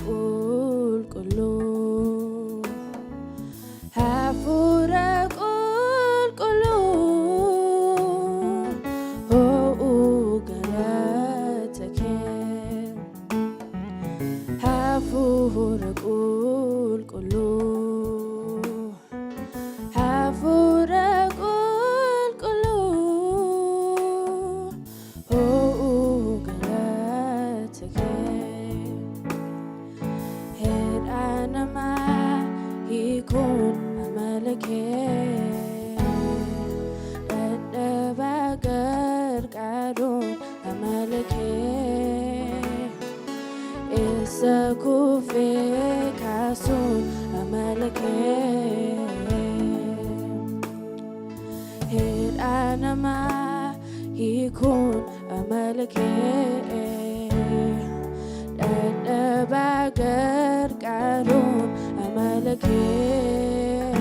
qulqullu Hafuura qulqullu galata kee Hafuura qulqullu Hafuura qulqullu galata kee Hedhanama hiikun amala kee Dadhabaa gargaaruun amala kee Isa kufee kaasuun amala kee Hedhanama hiikun amala kee Dadhabaa gargaaruun amala kee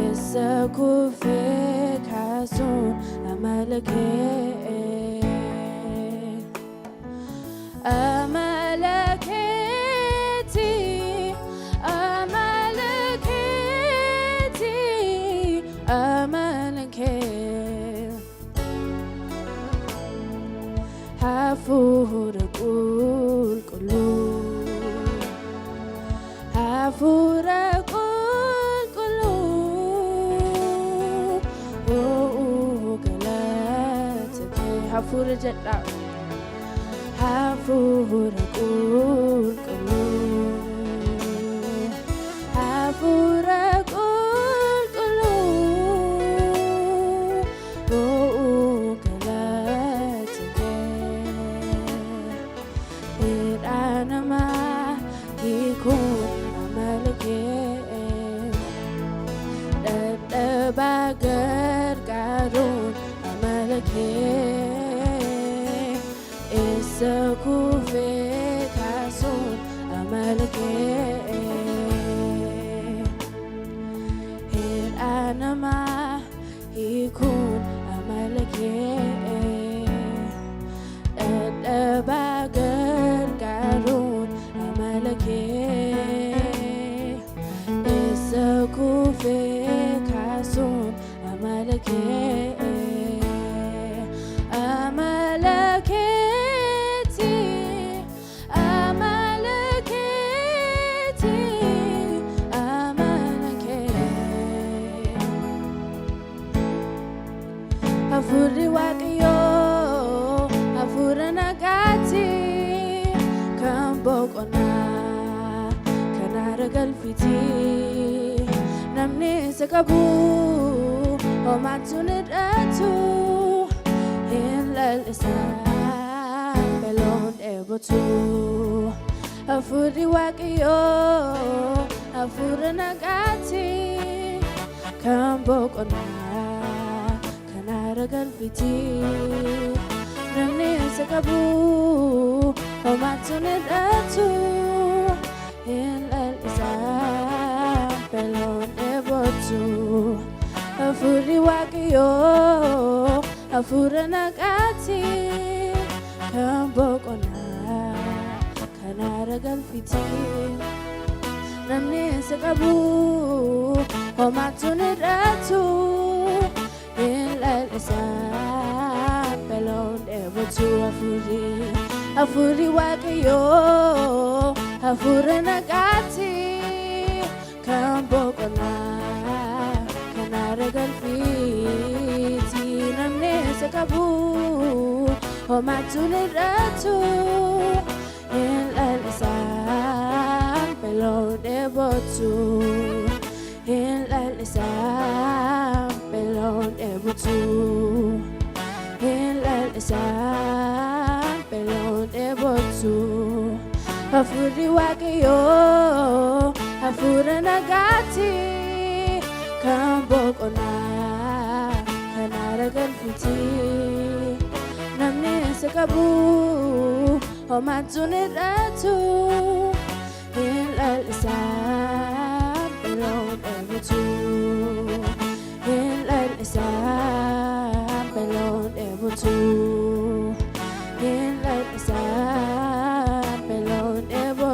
Isa kufee kaasuun amala kee Amala keeti amala keeti amala kee Hafuura qulqullu Hafuura qulqullu galata kee Hafuura jedhaa Hafuura qulqullu Hafuura qulqullu galata kee Hedhanama hiikun amala kee Dadhabaa gargaaruun amala kee Isa kufee kaasuun amala kee Hedhanama hiikun amala kee Dadhabaa gargaaruun amala kee Isa kufee kaasuun amala kee Amala keeti amala keeti amala kee Hafuurri Waaqayyoo hafuura nagaati kan boqonnaa kan aara galfiti namni isa qabu homaatu ni dhatu hin lal'isaa beeloon dheebotu Hafuurri Waaqayyoo hafuura nagaati kan boqonnaa kan aara galfiti namni isa qabu homaatu ni dhatu hin lal'isaa beeloon dheebotu Hafuurri Waaqayyoo hafuura nagaati kan boqonnaa kan aara galfiti namni isa qabu homaatu ni dhatu hin lal'isaa beeloon dheebotu Hafuurri Waaqayyoo hafuura nagaati kan boqonnaa kan aara galfiti namni isa qabu homaatu ni dhatu hin lal'isaa beeloon dheebotu hin lal'isaa beeloon dheebotu hin lal'isaa beeloon dheebotu Hafuurri Waaqayyoo hafuura nagaati kan boqonnaa kan aara galfiti namni isa qabu homaatu ni dhatu hin lal'isaa beeloon dheebotu hin lal'isaa beeloon dheebotu hin lal'isaa beeloon dheebotu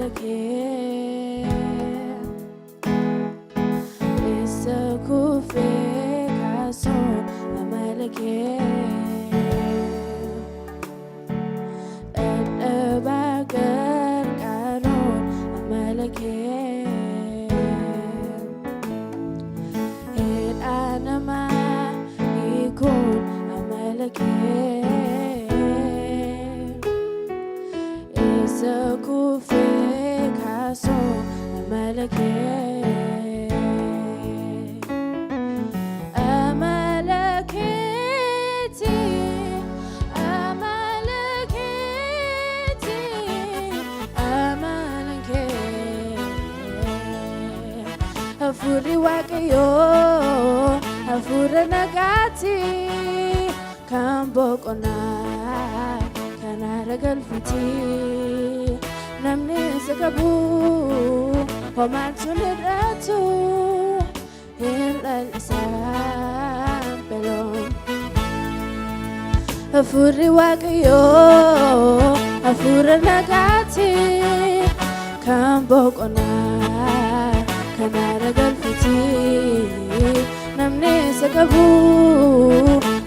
amalake Isa kufe kason amalake Bagar karon amalake Hit anama ikon amalake Isa kufe kason amalake Afuri wakayo, afura nagati, kambo kona, kanara galfiti, namni sakabu, homatun ratu, hilal isam pelon. Afuri wakayo, afura nagati, kambo kona. Kanara galfiti namni sakabu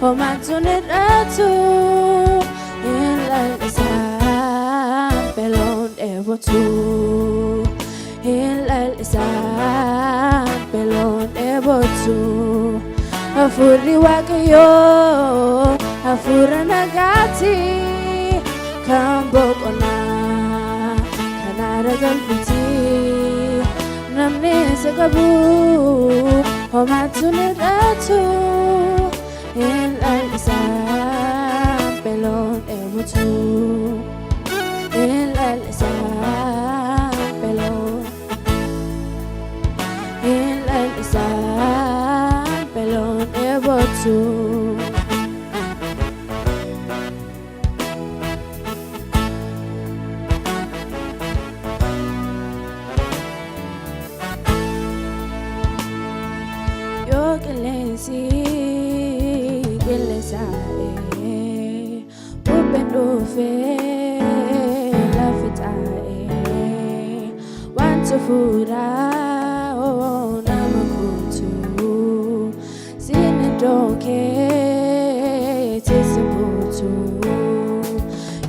homatun ratu hilal isam pelon ebotu hilal isam pelon ebotu afuri wakayo afura nagati kambo kona kanara galfiti Namni sakabu homatun ratu hilal isam pelon ebotu hilal isam pelon hilal isam pelon ebotu Gelesae, Bupendo fe la fitae, wanto fura o namakutu, sinedoke tisabutu,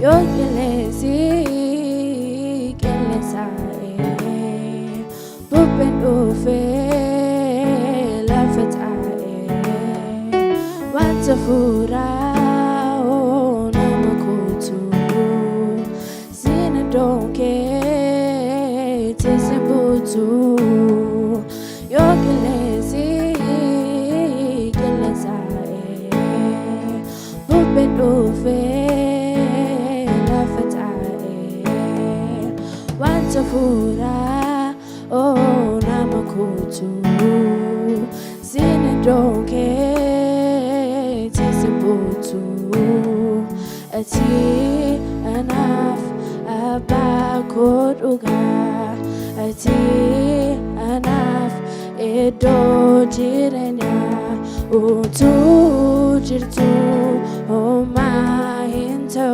yo gelesae, Bupendo fe la fitae. Safura o namakutu Sinadonke tisabutu Yogelezi gelesae Bupendo fe lafatae Safura o namakutu Sinadonke Ati anaf abakot uga Ati anaf edo jirenya Utu jirtu oma hinto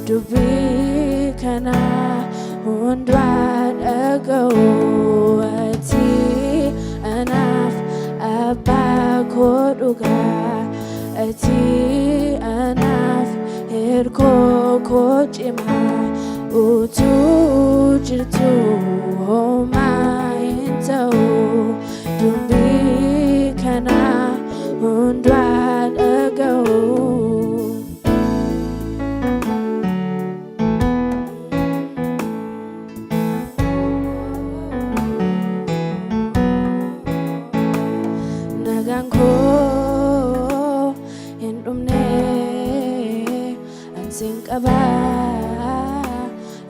Dubi kana undwad ago Ati anaf abakot uga Ati anaf erko kojima utu jirtu homa into dumbi kana undwad ago nagangko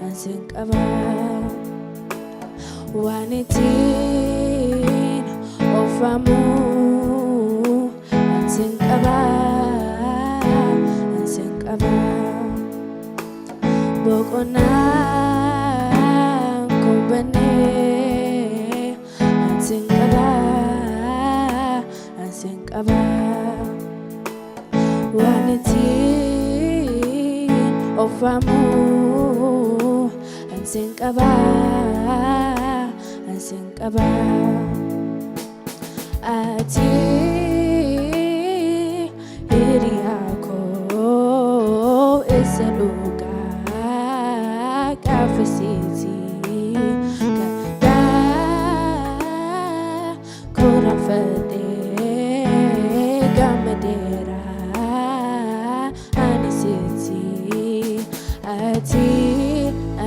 Ansing aba wanitin ofamu ansing aba bokona kumbane ansing aba wanitin ofamu Sinkaba, sinkaba. Ati iriako isaluka kafisiti kada kurafade gamadera anisiti ati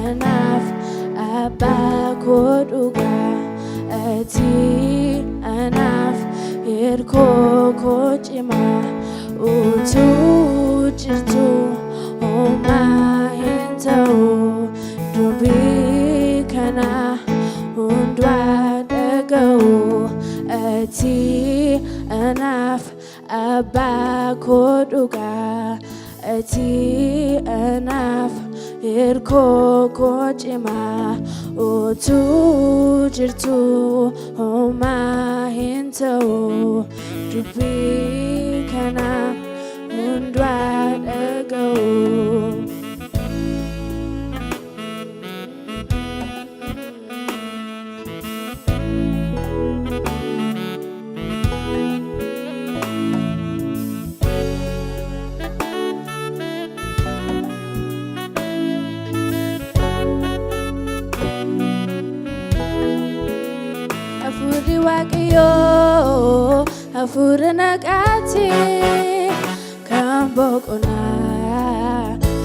enough abakoduga ati enough irko kochima utu jirtu oma hinta dubi kana undwa dago ati enough abakoduga ati enough irko kochima utu jirtu oma hinta dubi kana undwa dago Afuri wakiyo, afuri nakati, kambokona,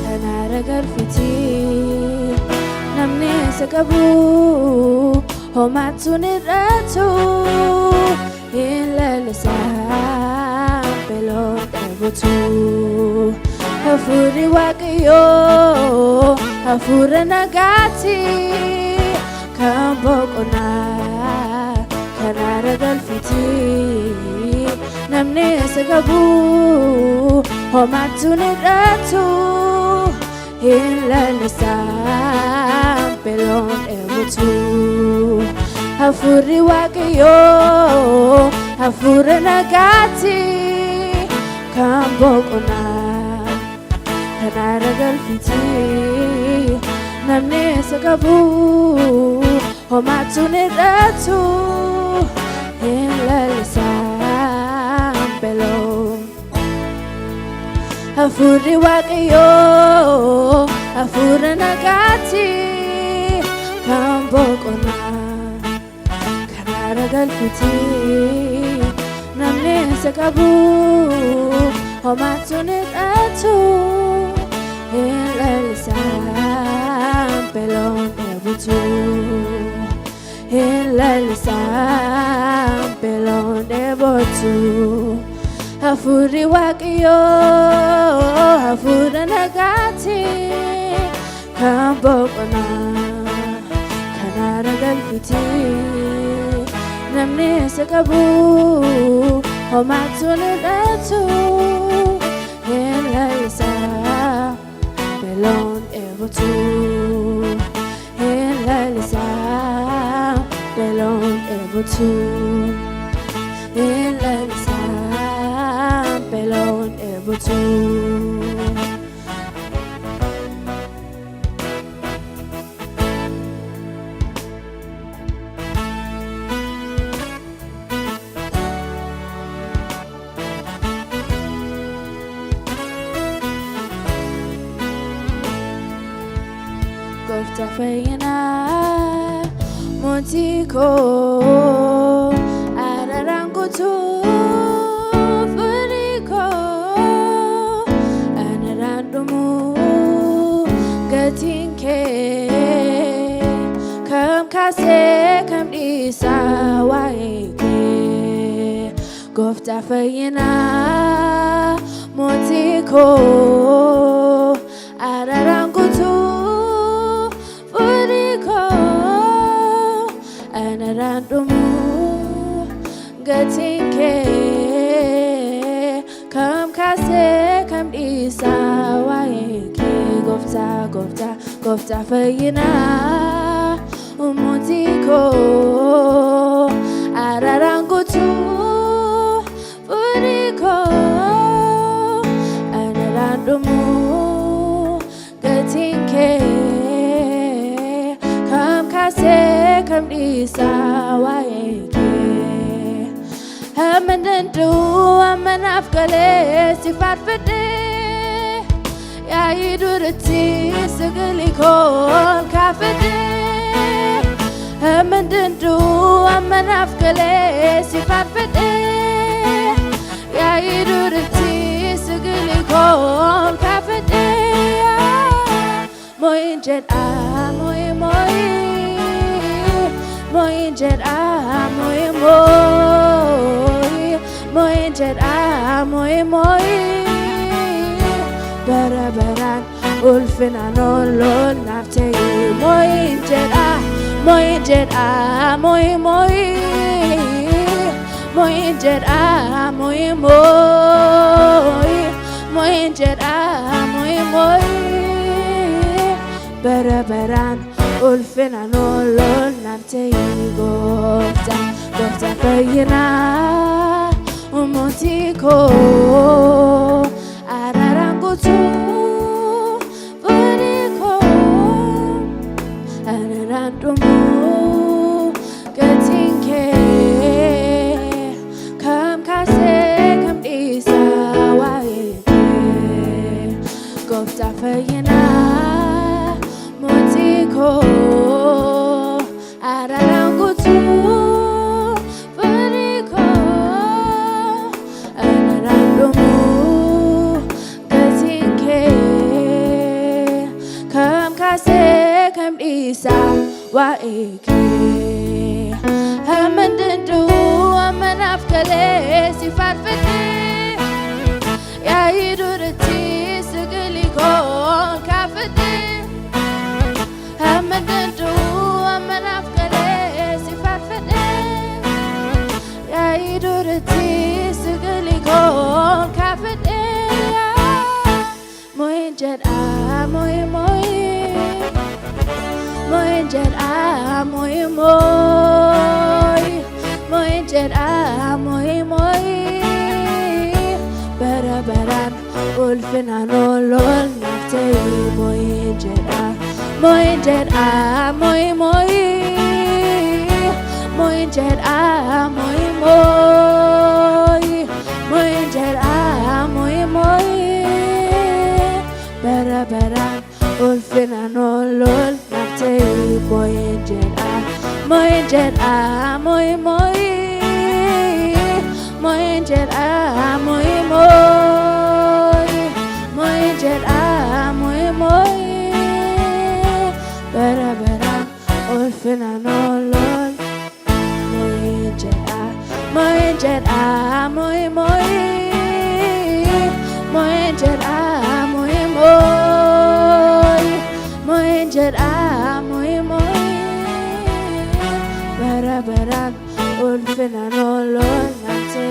kanara garfiti, namni sakabu, homatu niratu, ilalisa, pelon ebutu. Afuri wakiyo, afuri nakati, kambokona. Kanara galfiti namni sagabu homatu niratu ilalisa pelon ebutu afuri wakiyo afuri nagati kambokona kanara galfiti namni sagabu homatu niratu ilalisa pelon afuri wakiyo afuri nagati kambokona kanara galfiti namni sagabu homatu niratu ilalisa pelon ebutu ilalisa pelon ebutu afuri wakiyo afuri nagati kambokona kanara galfiti namni sagabu homatu niratu ilalisa pelon ebutu ilalisa pelon ebutu ilalisa pelon ebutu Gofta fayina motiko ararangutu furiko anarandumu gatinke kam kase kam disa waike Gofta fayina motiko ararangutu anarandumu gatinke kam kase kam disa waike Gofta fayina umutiko ararangutu furiko anarandumu gatinke isa waeke Hamandu amanafkale sifat fede Ya idurati segeliko kafede Hamandu amanafkale sifat fede Ya idurati segeliko kafede Moinjet moi moi Moinjet moi moi Moinjet moi moi Barabaran ulfina nolon nafte Moinjet moi moi Moinjet moi moi Moinjet moi moi Barabaran ulfina nolon nafte Gofta fayina umotiko ararangutu buriko anarandumu gatinke kam kase kam isa waeke Gofta fayina motiko ararangutu buriko anarandumu gatinke kam kase kam isa waeke hamandu amanafkale sifat fede ya idurati segeliko kafede Hamandu amanafkale sifat fede Ya idurati segeliko kafede Moinjet moi moi Moinjet moi moi Moinjet moi moi Barabaran ulfina nolon nafte Moinjet Moinjet moi moi Moinjet moi moi Moinjet moi moi Barabaran ulfina nolon nafte Moinjet moi moi Moinjet moi moi Moinjet moi moi Barabaran ulfina nolon Moinjet moi moi Moinjet moi moi Moinjet moi moi Barabaran ulfina nolon nafte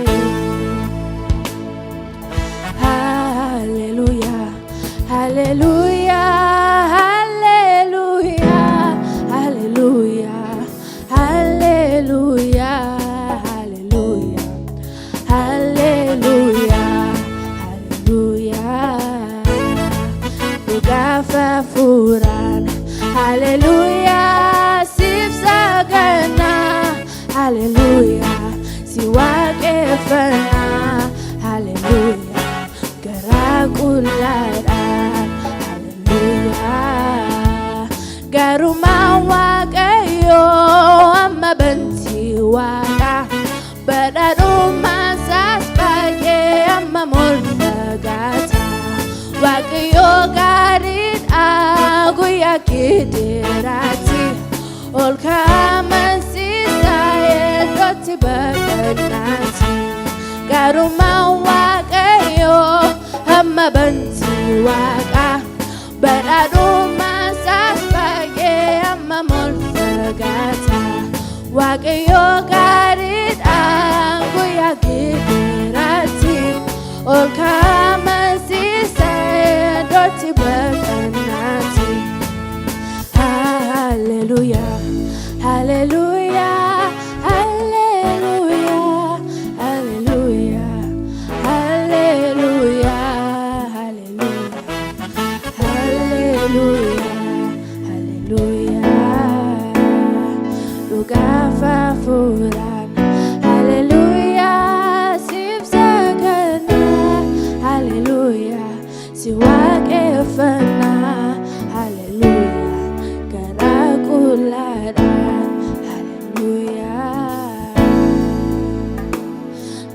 Hallelujah Hallelujah Hallelujah Hallelujah Hallelujah Hallelujah Hallelujah Hallelujah Dugafa furan Hallelujah Sif sagana Hallelujah Siwakefana Hallelujah Garakuladaan Hallelujah Garuma wakayo amma banti waka Badaruma saspake amma mulfagata Wakayo garid aku yakidirati Olkaman sisaye doti baganati Garuma wakayo amma banti waka Badaruma saspake amma mulfagata Wakayo garid aku yakidirati Olkaman sisaye doti baganati Hallelujah Hallelujah Hallelujah Hallelujah Hallelujah Hallelujah Hallelujah Hallelujah waaqeffannaa haleluuyaa garaa qullaadhaan haleluuyaa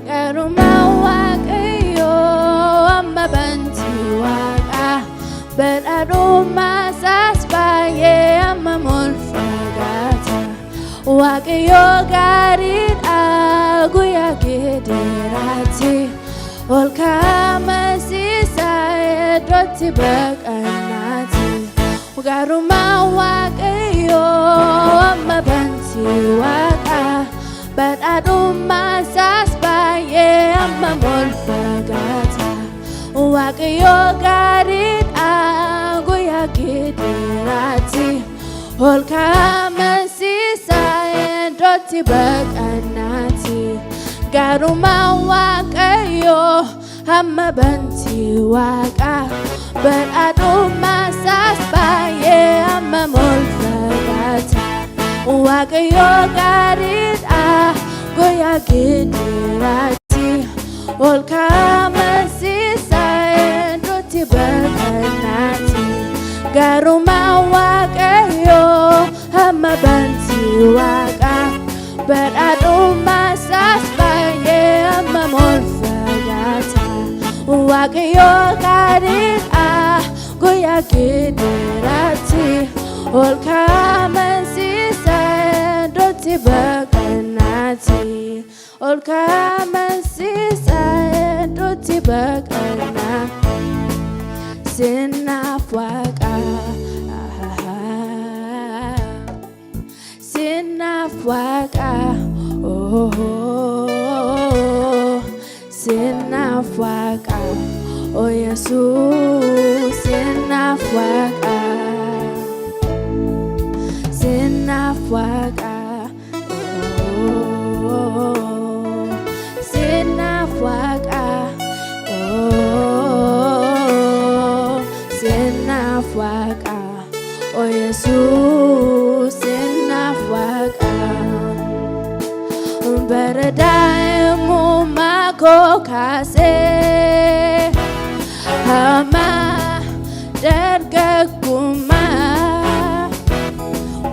garummaa waaqayyoo amma bantii waaqaa badhaadhummaa isaas baay'ee amma mul'ata waaqayyoo gaariidha guyyaa geediraatti ol kaamasiisaa iddootti baqannaati garummaa waaqayyoo amma bantii waaqaa badhaadhummaa isaas baay'ee amma mul'ata waaqayyoo gaariidha guyyaa geediraatti ol kaamasiisaa iddootti baqannaati garummaa waaqayyoo amma bantii waaqaa badhaadhummaa isaas baay'ee amma mul'ata waaqayyoo gaariidha guyyaa geediraatti ol kaamasiisaa iddootti baqannaati garummaa waaqayyoo amma bantii waaqaa badhaadhummaa isaas baay'ee amma mul'ata waaqayyoo gaariidha guyyaa geediraatti ol kaamasiisaa iddootti baqannaati ol kaamasiisaa iddootti baqannaa sinaaf waaqaa sinaaf waaqaa sinaaf waaqaa o Yesuus sinaaf waaqaa sinaaf waaqaa sinaaf waaqaa sinaaf waaqaa o Yesuus sinaaf waaqaa bara daa'imummaa koo kaasee hamma dargaggummaa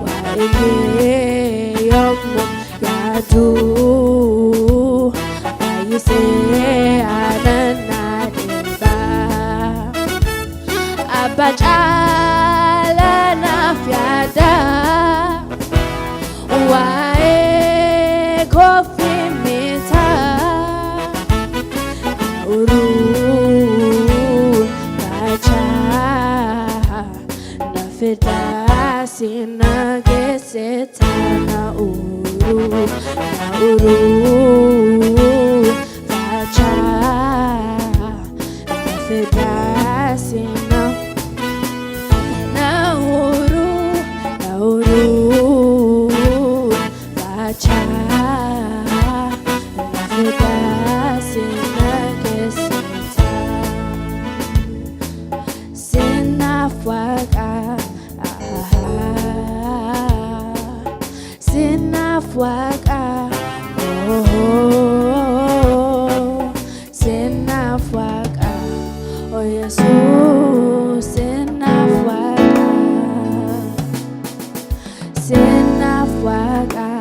waa'ee yommuu yaadu baay'isee aannan dhibbaa abbaa caalaa naaf yaada waa'ee koofii mitaa uruun baachaa na fidaa sina geessita na uruun baachaa na fidaa sina na uruun baachaa na fidaa sina geessita sinaaf waaqaa sinaaf waaqaa sinaaf waaqaa o Yesuus sinaaf waaqaa sinaaf waaqaa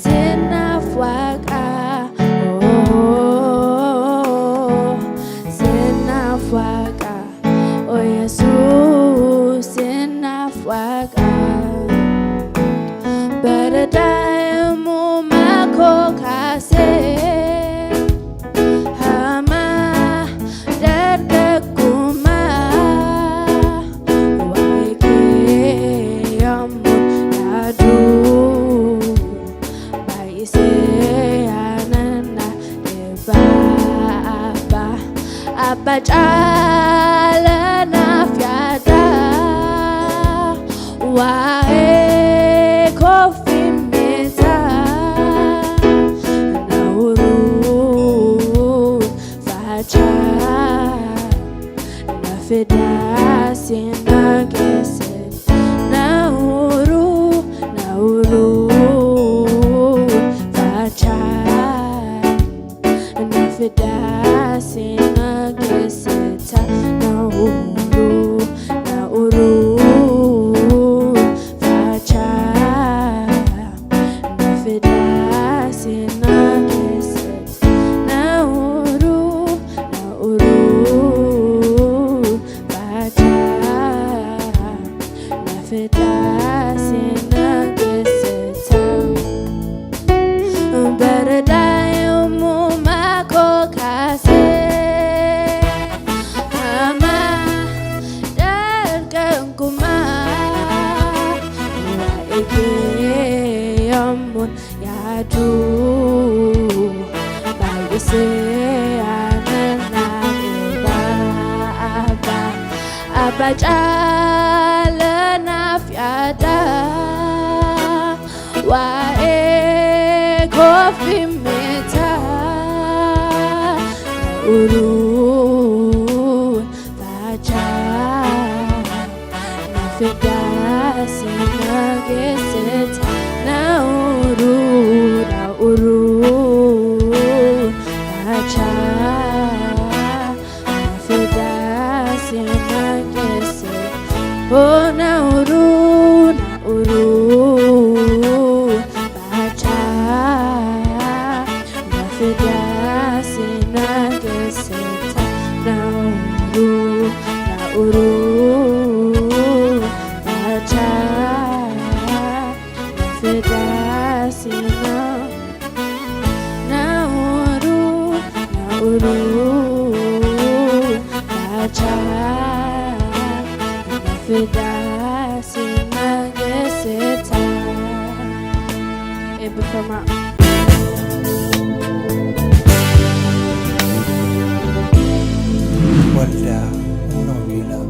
sinaaf waaqaa sinaaf waaqaa o Yesuus sinaaf waaqaa bara daa'imummaa koo kaasee hamma dargaggummaa waa'ee kee yommuu yaadu baay'isee aannan dhibbaa abbaa caalaa naaf yaada waa'ee koofii mitaa na uruun baachaa na fidaa sina geessita na uruun baachaa na fidaa nageseta nauru facha nafedasi nageseta nauru facha nafedasi nageseta Berdayu mumako kasih ama dan kengkumar waike yamun yadu bagi seanan apa jalan afiada wae Coffee meta urun baca nafedasi nageseta naurun baca nafedasi nageseta oh naurun Nafedasi nageseta nauru baca nafedasi nauru baca nafedasi nageseta bersama Wala unang gila